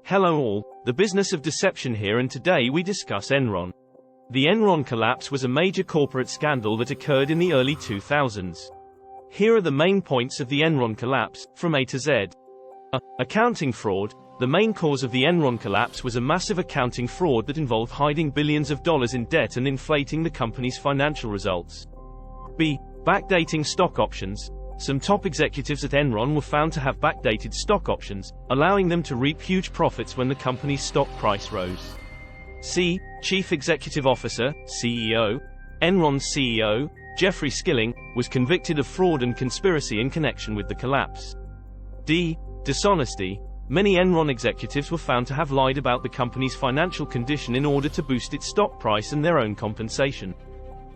Hello all, the business of deception here, and today we discuss Enron. The Enron collapse was a major corporate scandal that occurred in the early 2000s. Here are the main points of the Enron collapse, from A to Z. Accounting fraud. The main cause of the Enron collapse was a massive accounting fraud that involved hiding billions of dollars in debt and inflating the company's financial results. B. Backdating stock options. Some top executives at Enron were found to have backdated stock options, allowing them to reap huge profits when the company's stock price rose. C. Chief Executive Officer, CEO. Enron's CEO, Jeffrey Skilling, was convicted of fraud and conspiracy in connection with the collapse. D. Dishonesty. Many Enron executives were found to have lied about the company's financial condition in order to boost its stock price and their own compensation.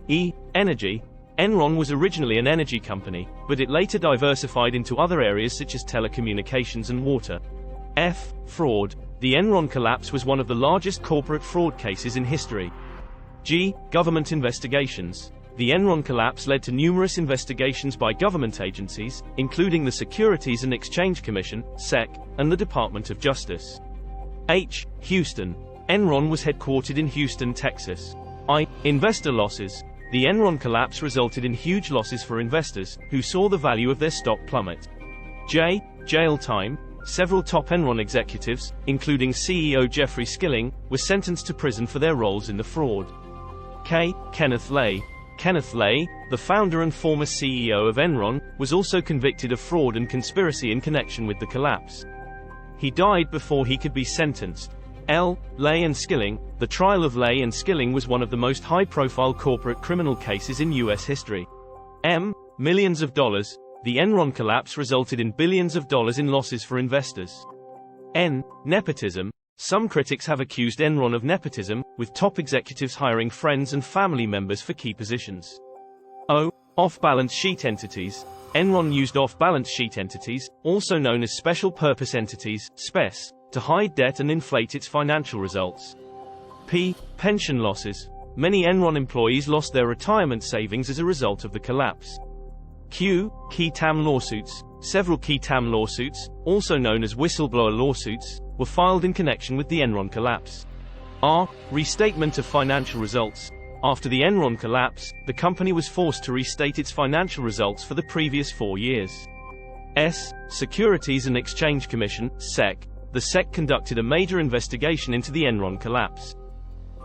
E. Energy. Enron was originally an energy company, but it later diversified into other areas such as telecommunications and water. F. Fraud. The Enron collapse was one of the largest corporate fraud cases in history. G. Government investigations. The Enron collapse led to numerous investigations by government agencies, including the Securities and Exchange Commission, SEC, and the Department of Justice. H. Houston. Enron was headquartered in Houston, Texas. I. Investor losses. The Enron collapse resulted in huge losses for investors, who saw the value of their stock plummet. J. Jail time. Several top Enron executives, including CEO Jeffrey Skilling, were sentenced to prison for their roles in the fraud. K. Kenneth Lay. Kenneth Lay, the founder and former CEO of Enron, was also convicted of fraud and conspiracy in connection with the collapse. He died before he could be sentenced. L. Lay and Skilling. The trial of Lay and Skilling was one of the most high-profile corporate criminal cases in U.S. history. M. Millions of dollars. The Enron collapse resulted in billions of dollars in losses for investors. N. Nepotism. Some critics have accused Enron of nepotism, with top executives hiring friends and family members for key positions. O. Off-balance sheet entities. Enron used off-balance sheet entities, also known as special purpose entities, SPEC, to hide debt and inflate its financial results. P. Pension losses. Many Enron employees lost their retirement savings as a result of the collapse. Q. Key TAM lawsuits. Several key TAM lawsuits, also known as whistleblower lawsuits, were filed in connection with the Enron collapse. R. Restatement of financial results. After the Enron collapse, the company was forced to restate its financial results for the previous 4 years. S. Securities and Exchange Commission, SEC. The SEC conducted a major investigation into the Enron collapse.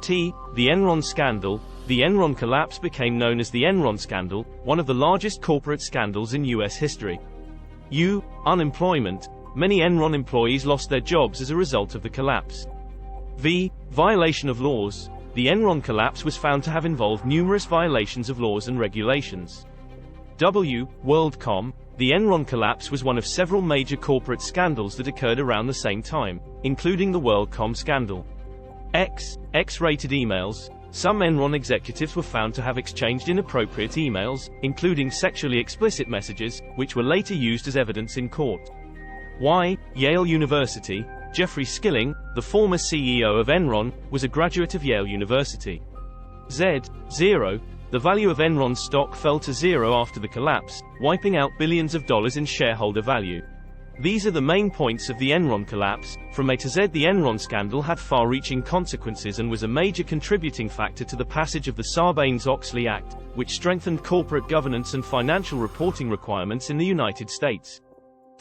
T. The Enron scandal. The Enron collapse became known as the Enron scandal, one of the largest corporate scandals in U.S. history. U. Unemployment. Many Enron employees lost their jobs as a result of the collapse. V. Violation of laws. The Enron collapse was found to have involved numerous violations of laws and regulations. W. WorldCom. The Enron collapse was one of several major corporate scandals that occurred around the same time, including the WorldCom scandal. X. X-rated emails. Some Enron executives were found to have exchanged inappropriate emails, including sexually explicit messages, which were later used as evidence in court. Y. Yale University. Jeffrey Skilling, the former CEO of Enron, was a graduate of Yale University. Z. Zero. The value of Enron's stock fell to zero after the collapse, wiping out billions of dollars in shareholder value. These are the main points of the Enron collapse. From A to Z, the Enron scandal had far-reaching consequences and was a major contributing factor to the passage of the Sarbanes-Oxley Act, which strengthened corporate governance and financial reporting requirements in the United States.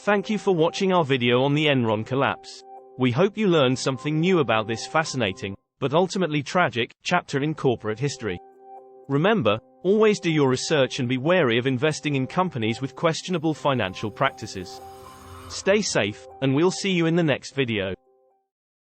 Thank you for watching our video on the Enron collapse. We hope you learned something new about this fascinating, but ultimately tragic, chapter in corporate history. Remember, always do your research and be wary of investing in companies with questionable financial practices. Stay safe, and we'll see you in the next video.